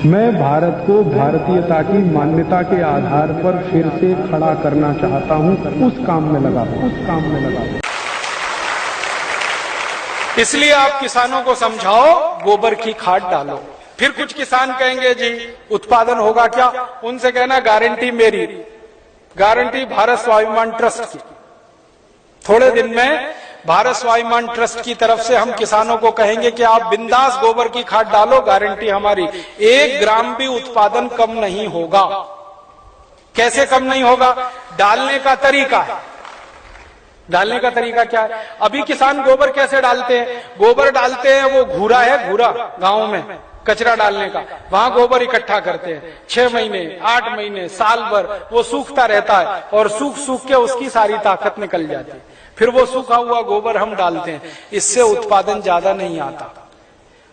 मैं भारत को भारतीयता की मान्यता के आधार पर फिर से खड़ा करना चाहता हूं, उस काम में लगा हूं। इसलिए आप किसानों को समझाओ, गोबर की खाद डालो। फिर कुछ किसान कहेंगे जी उत्पादन होगा क्या? उनसे कहना गारंटी मेरी, गारंटी भारत स्वाभिमान ट्रस्ट की। थोड़े दिन में भारत स्वाभिमान ट्रस्ट की तरफ से हम किसानों को कहेंगे कि आप बिंदास गोबर की खाद डालो, गारंटी हमारी, 1 ग्राम भी उत्पादन कम नहीं होगा। कैसे कम नहीं होगा? डालने का तरीका है। डालने का तरीका क्या है? अभी किसान गोबर कैसे डालते हैं? गोबर डालते हैं, वो घूरा है, घूरा गांव में कचरा डालने का, वहां गोबर इकट्ठा करते हैं। 6 महीने, 8 महीने, साल भर वो सूखता रहता है और सूख सूख के उसकी सारी ताकत निकल जाती है। फिर वो सूखा हुआ गोबर हम डालते हैं, इससे उत्पादन ज्यादा नहीं आता।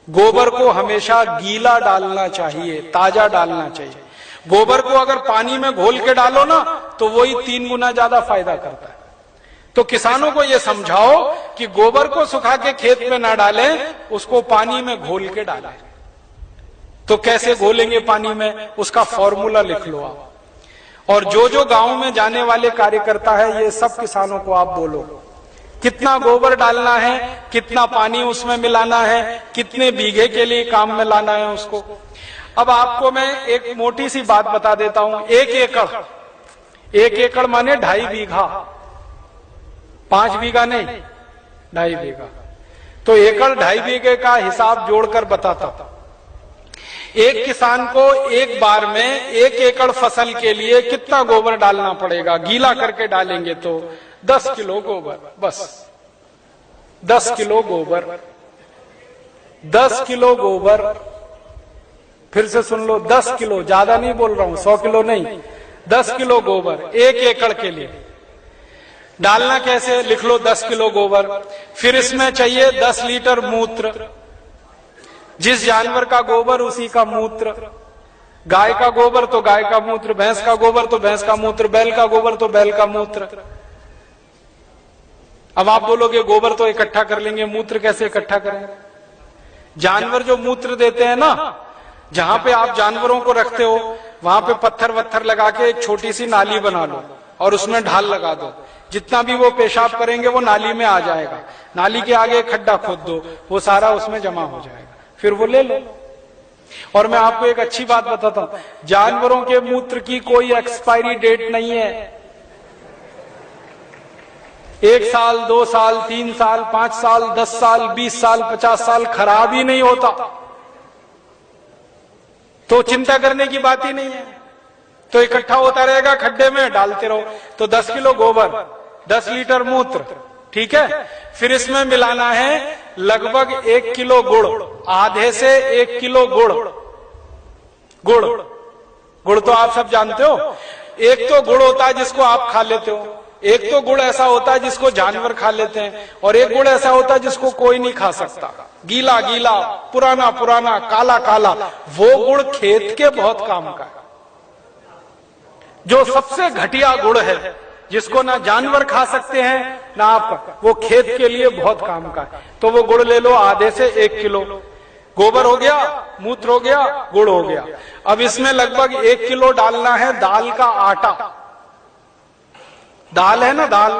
गोबर को हमेशा गीला डालना चाहिए, ताजा डालना चाहिए। गोबर को अगर पानी में घोल के डालो ना तो वही 3 गुना ज्यादा फायदा करता है। तो किसानों को ये समझाओ कि गोबर को सुखा के खेत में ना डालें, उसको पानी में घोल के डालें। तो कैसे घोलेंगे पानी में? उसका फॉर्मूला लिख लो आप। और जो गांव में जाने वाले कार्यकर्ता है, ये सब किसानों को आप बोलो कितना गोबर डालना है, कितना पानी उसमें मिलाना है, कितने बीघे के लिए काम में लाना है उसको। अब आपको मैं एक मोटी सी बात बता देता हूं। 1 एकड़ माने 2.5 बीघा, 5 बीघा नहीं, 2.5 बीघा। तो एकड़ 2.5 बीघे का हिसाब जोड़कर बताता था। एक किसान को एक बार में 1 एकड़ फसल के लिए कितना गोबर डालना पड़ेगा? गीला करके डालेंगे तो 10 किलो गोबर, बस 10 किलो गोबर, 10 किलो गोबर। फिर से सुन लो, 10 किलो, ज्यादा नहीं बोल रहा हूं, 100 किलो नहीं, 10 किलो गोबर 1 एकड़ के लिए डालना। कैसे? लिख लो 10 किलो गोबर। फिर इसमें चाहिए 10 लीटर मूत्र। जिस जानवर का गोबर उसी का मूत्र। गाय का गोबर तो गाय का मूत्र, भैंस का गोबर तो भैंस का मूत्र, बैल का गोबर तो बैल का मूत्र। अब आप बोलोगे गोबर तो इकट्ठा कर लेंगे, मूत्र कैसे इकट्ठा करेंगे? जानवर जो मूत्र देते हैं ना, जहां पे आप जानवरों को रखते हो वहां पे पत्थर वत्थर लगा के एक छोटी सी नाली बना लो और उसमें ढाल लगा दो। जितना भी वो पेशाब करेंगे वो नाली में आ जाएगा। नाली के आगे खड्डा खोद दो, वो सारा उसमें जमा हो जाएगा, फिर वो ले लो। और मैं आपको एक अच्छी बात बताता हूं, जानवरों के मूत्र की कोई एक्सपायरी डेट नहीं है। 1 साल, 2 साल, 3 साल, 5 साल, 10 साल, 20 साल, 50 साल खराब ही नहीं होता। तो चिंता करने की बात ही नहीं है। तो इकट्ठा होता रहेगा, खड्डे में डालते रहो। तो 10 किलो गोबर, 10 लीटर मूत्र, ठीक है। फिर इसमें मिलाना है लगभग 1 किलो गुड़, आधे से 1 किलो गुड़। गुड़ तो आप सब जानते हो। एक तो गुड़ होता है जिसको आप खा लेते हो, एक तो गुड़ ऐसा होता है जिसको जानवर खा लेते हैं, और एक गुड़ ऐसा होता है जिसको कोई नहीं खा सकता। गीला गीला, पुराना पुराना, काला काला, वो गुड़ खेत के बहुत काम का है। जो सबसे घटिया गुड़ है, जिसको ना जानवर खा सकते हैं ना आप, वो खेत के लिए बहुत काम का है। तो वो गुड़ ले लो, आधे से 1 किलो। गोबर हो गया, मूत्र हो गया, गुड़ हो गया। अब इसमें लगभग 1 किलो डालना है दाल का आटा। दाल है ना, दाल,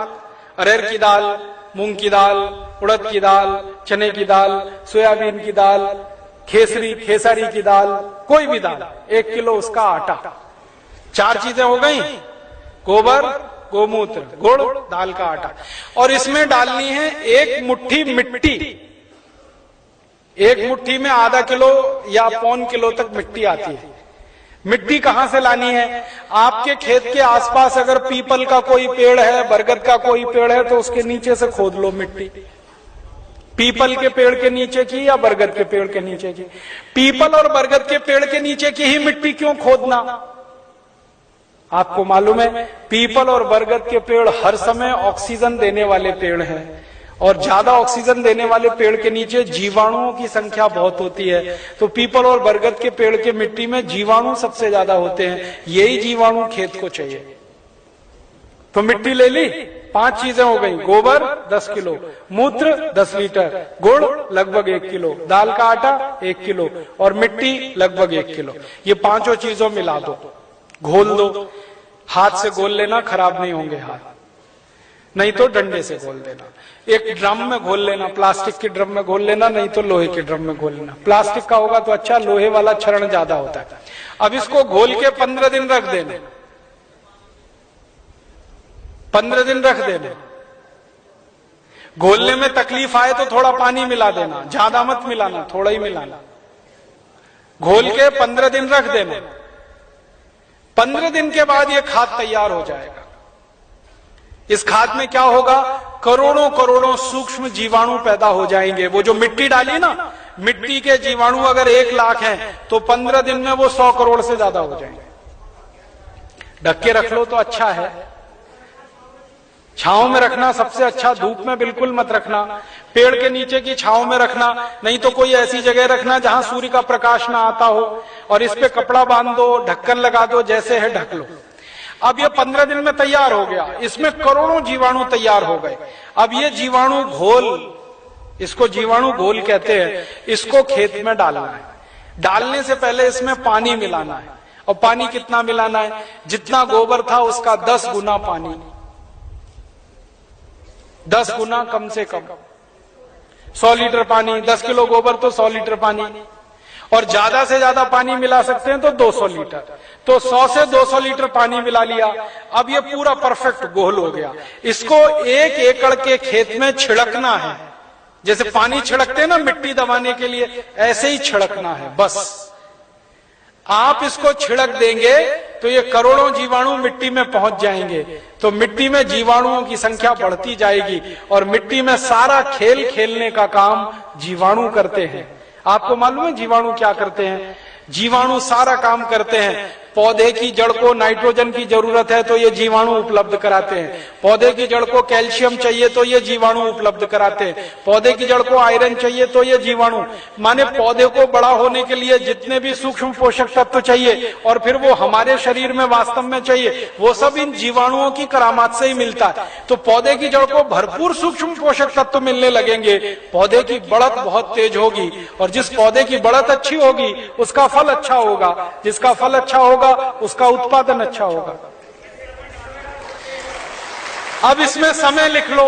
अरहर की दाल, मूंग की दाल, उड़द की दाल, चने की दाल, सोयाबीन की दाल, खेसारी की दाल, कोई भी दाल, 1 किलो उसका आटा। 4 चीजें हो गई, गोबर, गोमूत्र, गुड़, दाल का आटा। और इसमें डालनी है 1 मुट्ठी मिट्टी। 1 मुट्ठी में आधा किलो या 1.25 किलो तक मिट्टी आती है। मिट्टी कहां से लानी है? आपके खेत के आसपास अगर पीपल का कोई पेड़ है, बरगद का कोई पेड़ है, तो उसके नीचे से खोद लो मिट्टी। पीपल के पेड़ के नीचे की या बरगद के पेड़ के नीचे की? पीपल और बरगद के पेड़ के नीचे की ही मिट्टी क्यों खोदना? आपको मालूम है, पीपल और बरगद के पेड़ हर समय ऑक्सीजन देने वाले पेड़ हैं, और ज्यादा ऑक्सीजन देने वाले पेड़ के नीचे जीवाणुओं की संख्या बहुत होती है। तो पीपल और बरगद के पेड़ के मिट्टी में जीवाणु सबसे ज्यादा होते हैं। यही जीवाणु खेत को चाहिए। तो मिट्टी ले ली, 5 चीजें हो गई, गोबर 10 किलो, मूत्र 10 लीटर, गुड़ लगभग 1 किलो, दाल का आटा 1 किलो और मिट्टी लगभग 1 किलो। ये 5 चीजों मिला दो, घोल दो। हाथ से घोल लेना, खराब नहीं होंगे हाथ, नहीं तो डंडे से घोल देना। एक ड्रम में घोल लेना, प्लास्टिक के ड्रम में घोल लेना, नहीं तो लोहे के ड्रम में घोल लेना। प्लास्टिक का होगा तो अच्छा, लोहे वाला क्षरण ज्यादा होता है। अब इसको घोल के 15 दिन रख देना, 15 दिन रख देना। घोलने में तकलीफ आए तो थोड़ा पानी मिला देना, ज्यादा मत मिलाना, थोड़ा ही मिलाना। घोल के 15 दिन रख देना। 15 दिन के बाद ये खाद तैयार हो जाएगा। इस खाद में क्या होगा, करोड़ों करोड़ों सूक्ष्म जीवाणु पैदा हो जाएंगे। वो जो मिट्टी डाली ना, मिट्टी के जीवाणु अगर 1 लाख हैं तो 15 दिन में वो 100 करोड़ से ज्यादा हो जाएंगे। ढक के रख लो तो अच्छा है, छांव में रखना सबसे अच्छा, धूप में बिल्कुल मत रखना, पेड़ के नीचे की छांव में रखना, नहीं तो कोई ऐसी जगह रखना जहां सूर्य का प्रकाश ना आता हो, और इस पे कपड़ा बांध दो, ढक्कन लगा दो, जैसे है ढक लो। अब ये 15 दिन में तैयार हो गया, इसमें करोड़ों जीवाणु तैयार हो गए। अब ये जीवाणु घोल, इसको जीवाणु घोल कहते हैं, इसको खेत में डालना है। डालने से पहले इसमें पानी मिलाना है, और पानी कितना मिलाना है, जितना गोबर था उसका 10 गुना पानी, 10 गुना कम से कम। 100 लीटर पानी, 10 किलो गोबर तो 100 लीटर पानी, और ज्यादा से ज्यादा पानी मिला सकते हैं तो 200 लीटर। तो 100 से 200 लीटर पानी मिला लिया। अब ये पूरा परफेक्ट घोल हो गया। इसको 1 एकड़ के खेत में छिड़कना है, जैसे पानी छिड़कते हैं ना मिट्टी दबाने के लिए, ऐसे ही छिड़कना है बस। आप इसको छिड़क देंगे तो ये करोड़ों जीवाणु मिट्टी में पहुंच जाएंगे, तो मिट्टी में जीवाणुओं की संख्या बढ़ती जाएगी, और मिट्टी में सारा खेल खेलने का काम जीवाणु करते हैं। आपको मालूम है जीवाणु क्या करते हैं? जीवाणु सारा काम करते हैं। पौधे की जड़ को नाइट्रोजन की जरूरत है तो ये जीवाणु उपलब्ध कराते हैं। पौधे की जड़ को कैल्शियम चाहिए तो ये जीवाणु उपलब्ध कराते हैं। पौधे की जड़ को आयरन चाहिए तो ये जीवाणु, माने पौधे को बड़ा होने के लिए जितने भी सूक्ष्म पोषक तत्व चाहिए और फिर वो हमारे शरीर में वास्तव में चाहिए, वो सब इन जीवाणुओं की करामात से ही मिलता है। तो पौधे की जड़ को भरपूर सूक्ष्म पोषक तत्व मिलने लगेंगे, पौधे की बढ़त बहुत तेज होगी, और जिस पौधे की बढ़त अच्छी होगी उसका फल अच्छा होगा, जिसका फल अच्छा होगा उसका उत्पादन अच्छा होगा। अब इसमें समय लिख लो,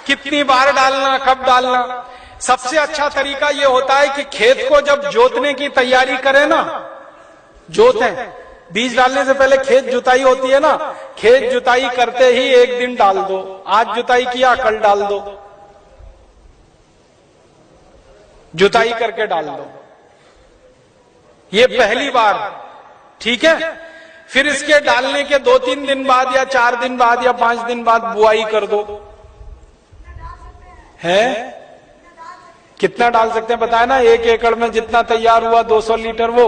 कितनी बार डालना, कब डालना। सबसे अच्छा तरीका यह होता है कि खेत को जब जोतने की तैयारी करें ना, जोतें, बीज डालने से पहले खेत जुताई होती है ना, खेत जुताई करते ही 1 दिन डाल दो। आज जुताई किया, कल डाल दो, जुताई करके डाल दो। ये पहली बार, ठीक है। फिर इसके डालने के 2-3 दिन बाद या 4 दिन बाद या 5 दिन बाद बुआई कर दो। है कितना डाल सकते हैं बताया ना, 1 एकड़ में जितना तैयार हुआ 200 लीटर वो।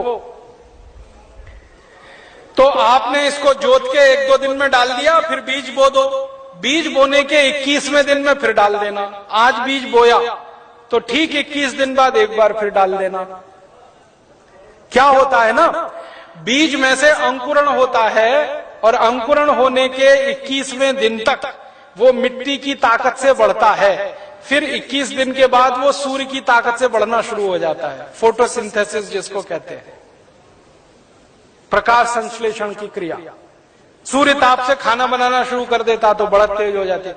तो आपने इसको जोत के 1-2 दिन में डाल दिया, फिर बीज बो दो। बीज बोने के 21वें दिन में फिर डाल देना। आज बीज बोया तो ठीक 21 दिन बाद एक बार फिर डाल देना। क्या होता है ना, बीज में से अंकुरण होता है, और अंकुरण होने के 21वें दिन तक वो मिट्टी की ताकत से बढ़ता है। फिर 21 दिन के बाद वो सूर्य की ताकत से बढ़ना शुरू हो जाता है, फोटोसिंथेसिस जिसको कहते हैं, प्रकाश संश्लेषण की क्रिया। सूर्य ताप से खाना बनाना शुरू कर देता तो बढ़त तेज हो जाती।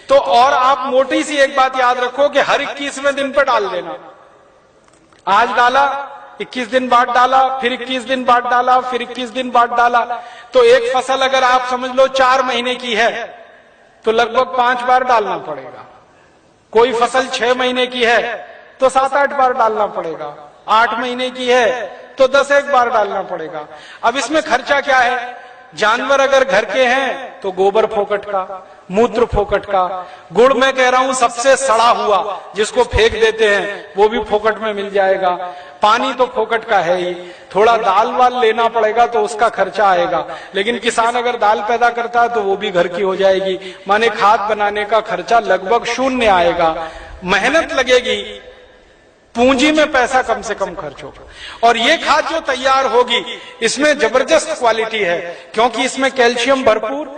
तो और आप मोटी सी एक बात याद रखो कि हर 21वें दिन पर डाल देना। आज डाला, 21 दिन बाद डाला, फिर 21 दिन बाद डाला, फिर 21 दिन बाद डाला। तो एक फसल अगर आप समझ लो 4 महीने की है तो लगभग 5 बार डालना पड़ेगा। कोई फसल 6 महीने की है तो 7-8 बार डालना पड़ेगा। 8 महीने की है तो 10-1 बार डालना पड़ेगा। अब इसमें खर्चा क्या है? जानवर अगर घर के हैं तो गोबर फोकट का, मूत्र फोकट का, गुड़ मैं कह रहा हूं सबसे सड़ा हुआ जिसको फेंक देते हैं वो भी फोकट में मिल जाएगा। पानी तो फोकट का है ही, थोड़ा दाल वाल लेना पड़ेगा तो उसका खर्चा आएगा, लेकिन किसान अगर दाल पैदा करता है तो वो भी घर की हो जाएगी। माने खाद बनाने का खर्चा लगभग 0 आएगा। मेहनत लगेगी, पूंजी में पैसा कम से कम खर्च होगा। और ये खाद जो तैयार होगी इसमें जबरदस्त क्वालिटी है, क्योंकि इसमें कैल्शियम भरपूर,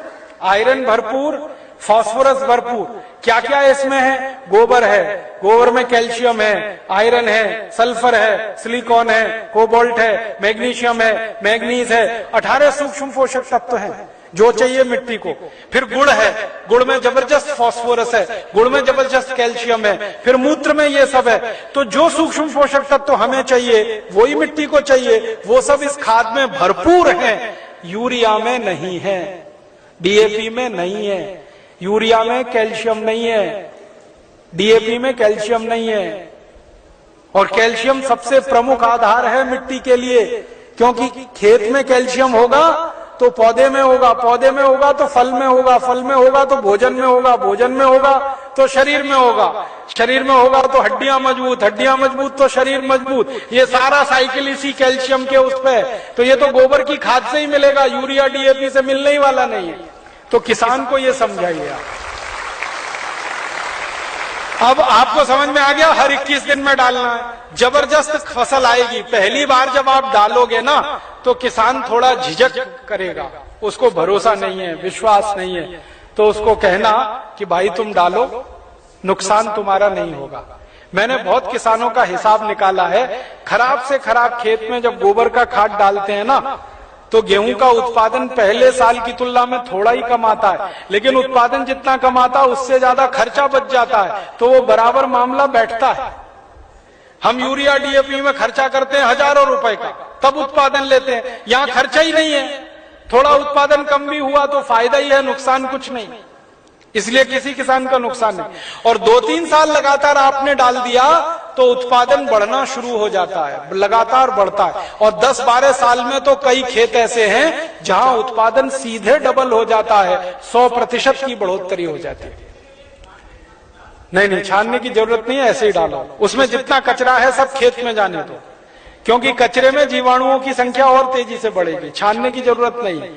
आयरन भरपूर, फास्फोरस भरपूर। क्या क्या इसमें है? गोबर है, गोबर में कैल्शियम है, आयरन है, सल्फर है, सिलिकॉन है, कोबाल्ट है, मैग्नीशियम है, मैग्नीज है, 18 सूक्ष्म पोषक तत्व हैं जो चाहिए मिट्टी को। फिर गुड़ है, गुड़ में जबरदस्त फास्फोरस है, गुड़ में जबरदस्त कैल्शियम है, फिर मूत्र में ये सब है। तो जो सूक्ष्म पोषक तत्व हमें चाहिए वही मिट्टी को चाहिए, वो सब इस खाद में भरपूर है। यूरिया में नहीं है, डीएपी में नहीं है, यूरिया में कैल्शियम नहीं है, डीएपी में कैल्शियम नहीं है। और कैल्शियम सबसे प्रमुख आधार है मिट्टी के लिए, क्योंकि खेत में कैल्शियम होगा तो पौधे में होगा, पौधे में होगा तो फल में होगा, फल में होगा तो भोजन में होगा, भोजन में होगा तो शरीर में होगा, शरीर में होगा तो हड्डियां मजबूत, हड्डियां मजबूत तो शरीर मजबूत। ये सारा साइकिल इसी कैल्शियम के उस पे। तो ये तो गोबर की खाद से ही मिलेगा, यूरिया डीएपी से मिलने ही वाला नहीं है। तो किसान को ये समझाइए आप। अब आपको समझ में आ गया, हर 21 दिन में डालना है, जबरदस्त फसल आएगी। पहली बार जब आप डालोगे ना तो किसान थोड़ा झिझक करेगा, उसको भरोसा नहीं है, विश्वास नहीं है, तो उसको कहना कि भाई तुम डालो, नुकसान तुम्हारा नहीं होगा। मैंने बहुत किसानों का हिसाब निकाला है, खराब से खराब खेत में जब गोबर का खाद डालते हैं ना तो गेहूं का उत्पादन पहले साल की तुलना में थोड़ा ही कम आता है, लेकिन उत्पादन जितना कम आता है उससे ज्यादा खर्चा बच जाता है, तो वो बराबर मामला बैठता है। हम यूरिया डीएपी में खर्चा करते हैं हजारों रुपए का, तब उत्पादन लेते हैं। यहाँ खर्चा ही नहीं है, थोड़ा उत्पादन कम भी हुआ तो फायदा ही है, नुकसान कुछ नहीं, इसलिए किसी किसान का नुकसान नहीं। और 2-3 साल लगातार आपने डाल दिया तो उत्पादन बढ़ना शुरू हो जाता है, लगातार बढ़ता है। और 10-12 साल में तो कई खेत ऐसे हैं जहां उत्पादन सीधे डबल हो जाता है, 100% की बढ़ोतरी हो जाती है। नहीं, छानने की जरूरत नहीं है, ऐसे ही डालो। उसमें जितना कचरा है सब खेत में जाने दो, क्योंकि कचरे में जीवाणुओं की संख्या और तेजी से बढ़ेगी, छानने की जरूरत नहीं है।